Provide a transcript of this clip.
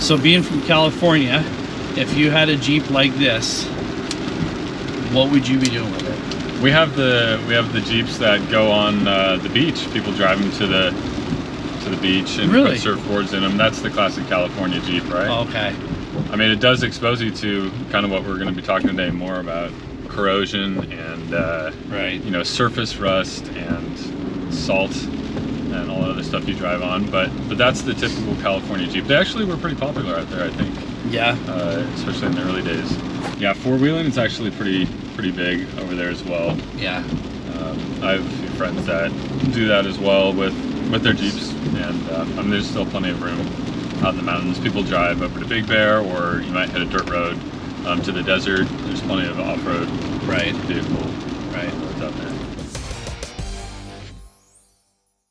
So being from California, if you had a Jeep like this, what would you be doing with it? We have the Jeeps that go on the beach. People drive them to the beach and Really? put surfboards in them. That's the classic California Jeep, right? Oh, okay. I mean, it does expose you to kind of what we're going to be talking today more about: corrosion and Right. you know, surface rust and salt and all other stuff you drive on. But that's the typical California Jeep. They actually were pretty popular out there, I think. Yeah. Especially in the early days. Yeah, four-wheeling is actually pretty big over there as well. Yeah. I have a few friends that do that as well with their Jeeps, and I mean, there's still plenty of room out in the mountains. People drive over to Big Bear, or you might hit a dirt road to the desert. There's plenty of off-road Right. vehicle Right.